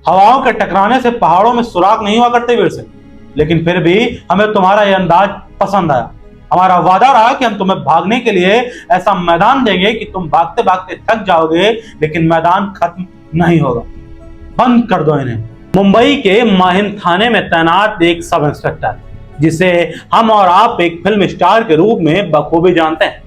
हवाओं के टकराने से पहाड़ों में सुराख नहीं हुआ करते वीर सिंह, लेकिन फिर भी हमें तुम्हारा यह अंदाज पसंद आया। हमारा वादा रहा कि हम तुम्हें भागने के लिए ऐसा मैदान देंगे कि तुम भागते भागते थक जाओगे, लेकिन मैदान खत्म नहीं होगा। बंद कर दो इन्हें। मुंबई के माहिम थाने में तैनात एक सब इंस्पेक्टर, जिसे हम और आप एक फिल्म स्टार के रूप में बखूबी जानते हैं।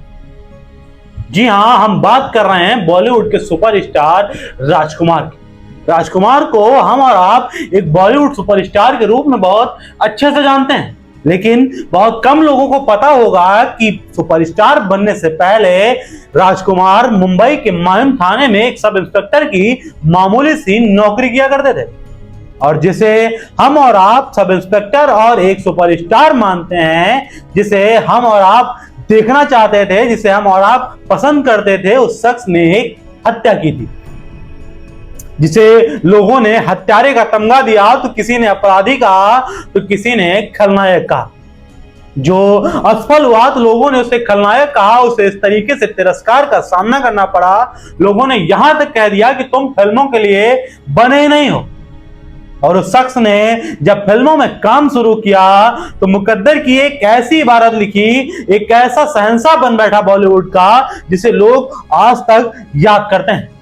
जी हाँ, हम बात कर रहे हैं बॉलीवुड के सुपरस्टार राजकुमार की। राजकुमार को हम और आप एक बॉलीवुड सुपरस्टार के रूप में बहुत अच्छे से जानते हैं, लेकिन बहुत कम लोगों को पता होगा कि सुपरस्टार बनने से पहले राजकुमार मुंबई के माहिम थाने में एक सब इंस्पेक्टर की मामूली सी नौकरी किया करते थे, और जिसे हम और आप सब इंस्पेक्टर और एक सुपरस्टार मानते हैं, जिसे हम और आप देखना चाहते थे, जिसे हम और आप पसंद करते थे, उस शख्स ने एक हत्या की थी, जिसे लोगों ने हत्यारे का तमगा दिया तो किसी ने अपराधी कहा तो किसी ने खलनायक कहा। जो असफल हुआ तो लोगों ने उसे खलनायक कहा, उसे इस तरीके से तिरस्कार का सामना करना पड़ा। लोगों ने यहां तक कह दिया कि तुम फिल्मों के लिए बने ही नहीं हो। और उस शख्स ने जब फिल्मों में काम शुरू किया तो मुकद्दर की एक ऐसी इबारत लिखी, एक ऐसा शहंशाह बन बैठा बॉलीवुड का, जिसे लोग आज तक याद करते हैं।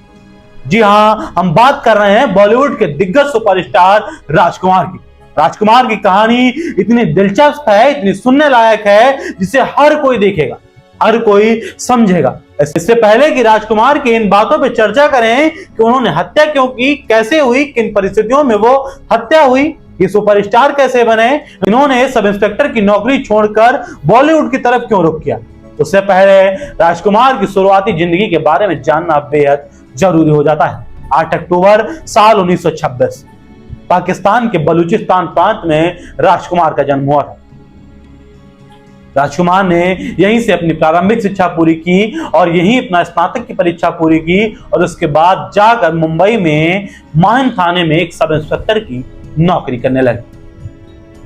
जी हां, हम बात कर रहे हैं बॉलीवुड के दिग्गज सुपरस्टार राजकुमार की। राजकुमार की कहानी इतनी दिलचस्प है, इतनी सुनने लायक है, जिसे हर कोई देखेगा, हर कोई समझेगा। इससे पहले कि राजकुमार की इन बातों पर चर्चा करें कि उन्होंने हत्या क्यों की, कैसे हुई, किन परिस्थितियों में वो हत्या हुई, ये सुपरस्टार कैसे बने, इन्होंने सब इंस्पेक्टर की नौकरी छोड़कर बॉलीवुड की तरफ क्यों रुख किया, उससे पहले राजकुमार की शुरुआती जिंदगी के बारे में जानना बेहद जरूरी हो जाता है। 8 अक्टूबर साल 1926 पाकिस्तान के बलूचिस्तान प्रांत में राजकुमार का जन्म हुआ था। राजकुमार ने यहीं से अपनी प्रारंभिक शिक्षा पूरी की और यहीं अपना स्नातक की परीक्षा पूरी की, और उसके बाद जाकर मुंबई में माहिम थाने में एक सब इंस्पेक्टर की नौकरी करने लगे।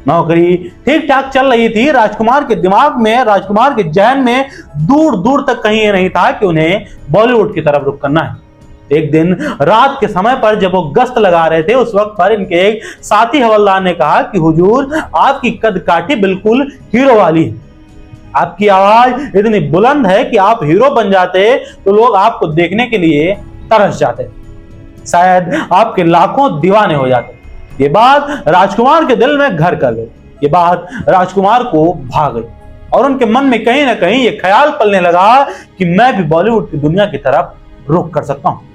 नौकरी ठीक ठाक चल रही थी। राजकुमार के दिमाग में, राजकुमार के जहन में दूर दूर तक कहीं ये नहीं था कि उन्हें बॉलीवुड की तरफ रुख करना है। एक दिन रात के समय पर जब वो गश्त लगा रहे थे, उस वक्त पर इनके एक साथी हवलदार ने कहा कि हुजूर, आपकी कदकाठी बिल्कुल हीरो वाली है, आपकी आवाज इतनी बुलंद है कि आप हीरो बन जाते तो लोग आपको देखने के लिए तरस जाते, शायद आपके लाखों दीवाने हो जाते। ये बात राजकुमार के दिल में घर कर गई। ये बात राजकुमार को भा गई और उनके मन में कहीं ना कहीं ये ख्याल पलने लगा कि मैं भी बॉलीवुड की दुनिया की तरफ रुख कर सकता हूं।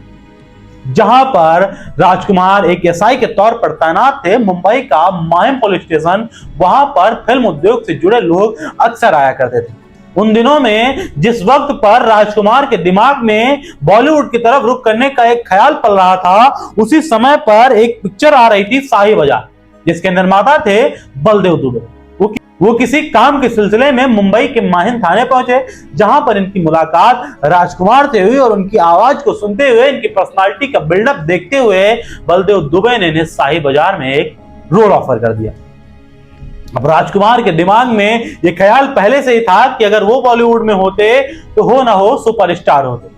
जहां पर राजकुमार एक एसआई के तौर पर तैनात थे, मुंबई का माहिम पुलिस स्टेशन, वहां पर फिल्म उद्योग से जुड़े लोग अक्सर आया करते थे। उन दिनों में जिस वक्त पर राजकुमार के दिमाग में बॉलीवुड की तरफ रुख करने का एक ख्याल पल रहा था, उसी समय पर एक पिक्चर आ रही थी, शाही बाजार, जिसके निर्माता थे बलदेव दुबे। वो किसी काम के सिलसिले में मुंबई के माहिम थाने पहुंचे, जहां पर इनकी मुलाकात राजकुमार से हुई और उनकी आवाज को सुनते हुए, इनकी पर्सनालिटी का बिल्डअप देखते हुए बलदेव दुबे ने इन्हें शाही बाजार में एक रोल ऑफर कर दिया। अब राजकुमार के दिमाग में यह ख्याल पहले से ही था कि अगर वो बॉलीवुड में होते तो हो ना हो सुपरस्टार होते।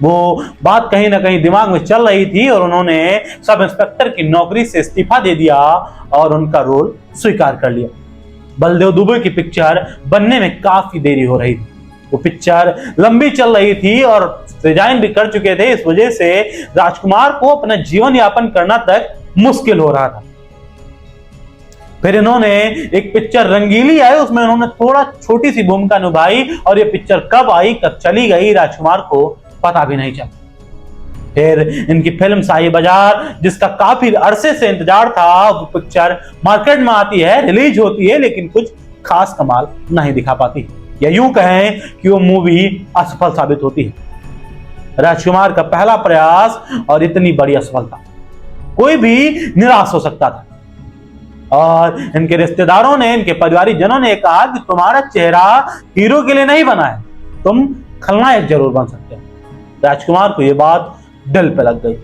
वो बात कहीं ना कहीं दिमाग में चल रही थी और उन्होंने सब इंस्पेक्टर की नौकरी से इस्तीफा दे दिया और उनका रोल स्वीकार कर लिया। बलदेव दुबे की पिक्चर बनने में काफी देरी हो रही थी। वो पिक्चर लंबी चल रही थी और डिजाइन भी कर चुके थे, इस वजह से राजकुमार को अपना जीवन यापन करना तक मुश्किल हो रहा था। फिर इन्होंने एक पिक्चर रंगीली आई, उसमें उन्होंने थोड़ा छोटी सी भूमिका निभाई और ये पिक्चर कब आई कब चली गई राजकुमार को पता भी नहीं चला। फिर इनकी फिल्म शाही बाजार, जिसका काफी अरसे से इंतजार था, वो पिक्चर मार्केट में आती है, रिलीज होती है, लेकिन कुछ खास कमाल नहीं दिखा पाती, या यूं कहें कि वो मूवी असफल साबित होती है। राजकुमार का पहला प्रयास और इतनी बड़ी असफलता, कोई भी निराश हो सकता था। और इनके रिश्तेदारों ने, इनके परिवारिक जनों ने कहा कि तुम्हारा चेहरा हीरो के लिए नहीं बना है, तुम खलनायक जरूर बन सकते हो। राजकुमार को यह बात दिल पे लग गई।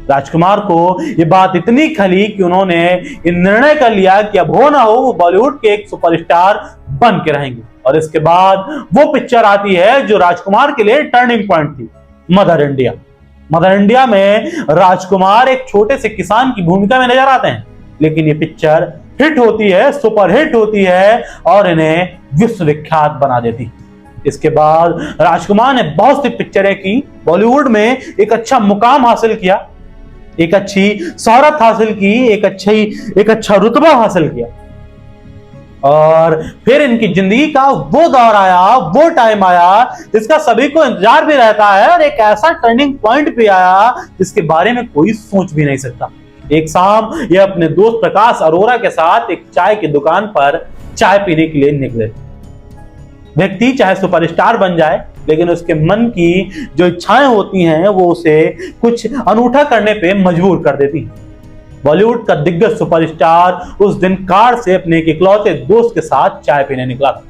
राजकुमार को यह बात इतनी खली कि उन्होंने यह निर्णय कर लिया कि अब हो ना हो वो बॉलीवुड के एक सुपरस्टार बन के रहेंगे। और इसके बाद वो पिक्चर आती है जो राजकुमार के लिए टर्निंग पॉइंट थी, मदर इंडिया। मदर इंडिया में राजकुमार एक छोटे से किसान की भूमिका में नजर आते हैं, लेकिन ये पिक्चर हिट होती है, सुपर हिट होती है और इन्हें विश्वविख्यात बना देती है। इसके बाद राजकुमार ने बहुत सी पिक्चरें की, बॉलीवुड में एक अच्छा मुकाम हासिल किया, एक अच्छी शोहरत हासिल की, एक अच्छा रुतबा हासिल किया। और फिर इनकी जिंदगी का वो दौर आया, वो टाइम आया जिसका सभी को इंतजार भी रहता है और एक ऐसा टर्निंग पॉइंट भी आया जिसके बारे में कोई सोच भी नहीं सकता। एक शाम ये अपने दोस्त प्रकाश अरोरा के साथ एक चाय की दुकान पर चाय पीने के लिए निकले। व्यक्ति चाहे सुपरस्टार बन जाए, लेकिन उसके मन की जो इच्छाएं होती हैं वो उसे कुछ अनूठा करने पे मजबूर कर देती हैं। बॉलीवुड का दिग्गज सुपरस्टार उस दिन कार से अपने एक इकलौते दोस्त के साथ चाय पीने निकला था।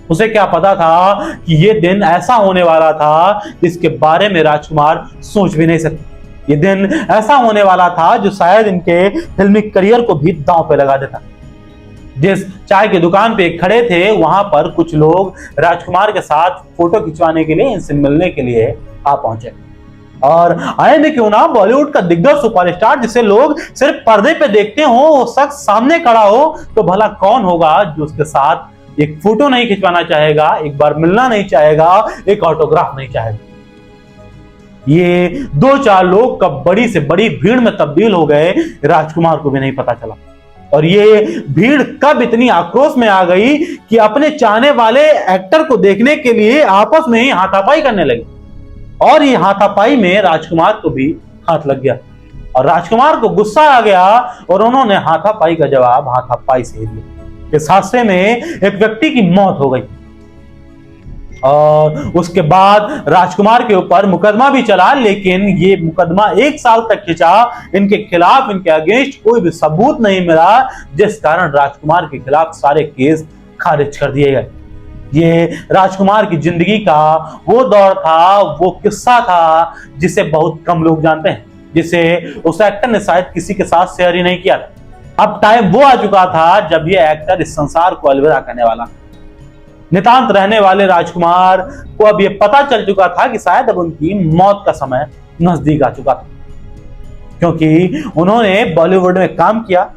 उसे क्या पता था कि ये दिन ऐसा होने वाला था जिसके बारे में राजकुमार सोच भी नहीं सकते। ये दिन ऐसा होने वाला था जो शायद इनके फिल्मी करियर को भी दांव पे लगा देता। जिस चाय की दुकान पे खड़े थे वहां पर कुछ लोग राजकुमार के साथ फोटो खिंचवाने के लिए, इनसे मिलने के लिए आ पहुंचे। और आए भी क्यों ना, बॉलीवुड का दिग्गज सुपरस्टार जिसे लोग सिर्फ पर्दे पे देखते हो, वो शख्स सामने खड़ा हो तो भला कौन होगा जो उसके साथ एक फोटो नहीं खिंचवाना चाहेगा, एक बार मिलना नहीं चाहेगा, एक ऑटोग्राफ नहीं चाहेगा। ये 2-4 लोग कब बड़ी से बड़ी भीड़ में तब्दील हो गए राजकुमार को भी नहीं पता चला। और ये भीड़ कब इतनी आक्रोश में आ गई कि अपने चाहने वाले एक्टर को देखने के लिए आपस में ही हाथापाई करने लगे। और ये हाथापाई में राजकुमार को भी हाथ लग गया और राजकुमार को गुस्सा आ गया और उन्होंने हाथापाई का जवाब हाथापाई से दिया। इस हादसे में एक व्यक्ति की मौत हो गई और उसके बाद राजकुमार के ऊपर मुकदमा भी चला, लेकिन ये मुकदमा 1 साल तक खिंचा। इनके खिलाफ, इनके अगेंस्ट कोई भी सबूत नहीं मिला, जिस कारण राजकुमार के खिलाफ सारे केस खारिज कर दिए गए। ये राजकुमार की जिंदगी का वो दौर था, वो किस्सा था जिसे बहुत कम लोग जानते हैं, जिसे उस एक्टर ने शायद किसी के साथ शेयर ही नहीं किया था। अब टाइम वो आ चुका था जब ये एक्टर इस संसार को अलविदा करने वाला। नितांत रहने वाले राजकुमार को अब ये पता चल चुका था कि शायद अब उनकी मौत का समय नजदीक आ चुका था, क्योंकि उन्होंने बॉलीवुड में काम किया,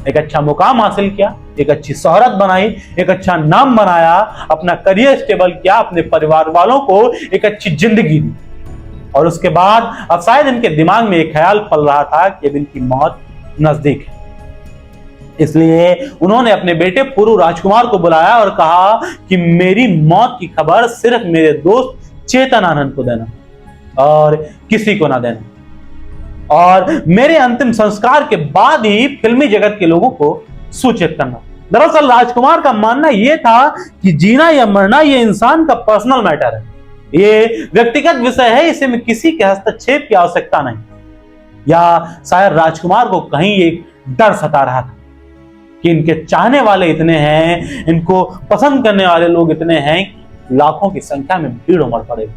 एक अच्छा मुकाम हासिल किया, एक अच्छी शोहरत बनाई, एक अच्छा नाम बनाया, अपना करियर स्टेबल किया, अपने परिवार वालों को एक अच्छी जिंदगी दी। और उसके बाद अब शायद इनके दिमाग में एक ख्याल पल रहा था कि अब इनकी मौत नजदीक है। इसलिए उन्होंने अपने बेटे पुरु राजकुमार को बुलाया और कहा कि मेरी मौत की खबर सिर्फ मेरे दोस्त चेतन आनंद को देना और किसी को ना देना, और मेरे अंतिम संस्कार के बाद ही फिल्मी जगत के लोगों को सूचित करना। दरअसल राजकुमार का मानना यह था कि जीना या मरना ये इंसान का पर्सनल मैटर है, ये व्यक्तिगत विषय है, इसे में किसी के हस्तक्षेप की आवश्यकता नहीं। या शायद राजकुमार को कहीं एक डर सता रहा था कि इनके चाहने वाले इतने हैं, इनको पसंद करने वाले लोग इतने हैं, लाखों की संख्या में भीड़ उमड़ पड़ेगी।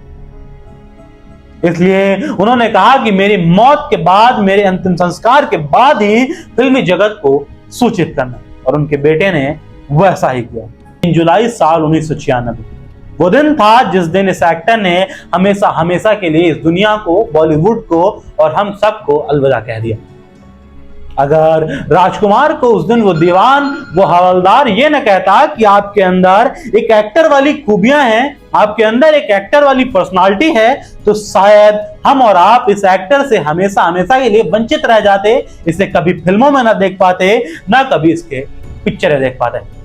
इसलिए उन्होंने कहा कि मेरी मौत के बाद, मेरे अंतिम संस्कार के बाद ही फिल्मी जगत को सूचित करना, और उनके बेटे ने वैसा ही किया। 3 जुलाई साल 1996 वो दिन था जिस दिन इस एक्टर ने हमेशा हमेशा के लिए इस दुनिया को, बॉलीवुड को और हम सबको अलविदा कह दिया। अगर राजकुमार को उस दिन वो दीवान, वो हवलदार ये न कहता कि आपके अंदर एक एक्टर वाली खूबियां हैं, आपके अंदर एक एक्टर वाली पर्सनालिटी है, तो शायद हम और आप इस एक्टर से हमेशा हमेशा के लिए वंचित रह जाते, इसे कभी फिल्मों में ना देख पाते, ना कभी इसके पिक्चरें देख पाते।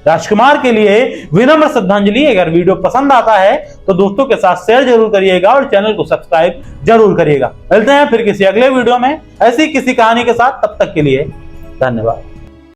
राजकुमार के लिए विनम्र श्रद्धांजलि। अगर वीडियो पसंद आता है तो दोस्तों के साथ शेयर जरूर करिएगा और चैनल को सब्सक्राइब जरूर करिएगा। मिलते हैं फिर किसी अगले वीडियो में ऐसी किसी कहानी के साथ, तब तक के लिए धन्यवाद।